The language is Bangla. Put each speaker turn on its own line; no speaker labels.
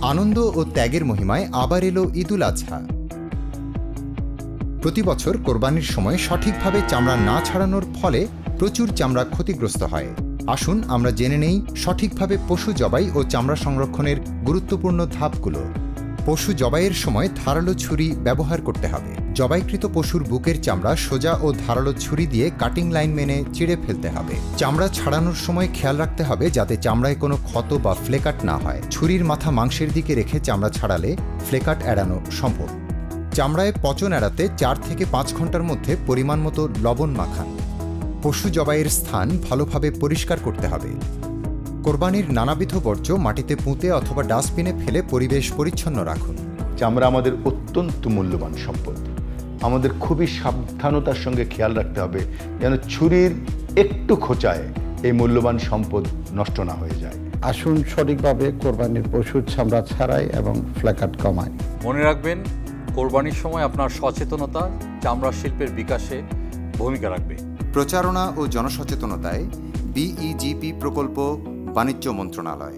আনন্দ ও ত্যাগের মহিমায় আবার এলো ঈদুল আজহা। প্রতি বছর কোরবানির সময় সঠিকভাবে চামড়া না ছাড়ানোর ফলে প্রচুর চামড়া ক্ষতিগ্রস্ত হয়। আসুন আমরা জেনে নেই সঠিকভাবে পশু জবাই ও চামড়া সংরক্ষণের গুরুত্বপূর্ণ ধাপগুলো। পশু জবাইয়ের সময় ধারালো ছুরি ব্যবহার করতে হবে। জবাইকৃত পশুর বুকের চামড়া সোজা ও ধারালো ছুরি দিয়ে কাটিং লাইন মেনে চিড়ে ফেলতে হবে। চামড়া ছাড়ানোর সময় খেয়াল রাখতে হবে যাতে চামড়ায় কোনো ক্ষত বা ফ্লেকাট না হয়। ছুরির মাথা মাংসের দিকে রেখে চামড়া ছাড়ালে ফ্লেকাট এড়ানো সম্ভব। চামড়ায় পচন এড়াতে 4 থেকে 5 ঘন্টার মধ্যে পরিমাণ মতো লবণ মাখান। পশু জবাইয়ের স্থান ভালোভাবে পরিষ্কার করতে হবে। কোরবানির নানাবিধ বর্জ্য মাটিতে পুঁতে অথবা ডাস্টবিনে ফেলে পরিবেশ পরিচ্ছন্ন রাখুন।
চামড়া আমাদের অত্যন্ত মূল্যবান সম্পদ। আমাদের খুবই সাবধানতার সঙ্গে খেয়াল রাখতে হবে যেন ছুরির একটু খোঁচায় এই মূল্যবান সম্পদ নষ্ট না হয়ে যায়।
আসুন সঠিকভাবে কোরবানির পশুর চামড়া ছাড়াই এবং ফ্ল্যাকাট কমায়।
মনে রাখবেন, কোরবানির সময় আপনার সচেতনতা চামড়া শিল্পের বিকাশে ভূমিকা রাখবে।
প্রচারণা ও জনসচেতনতায় বিইজিপি প্রকল্প, বাণিজ্য মন্ত্রণালয়।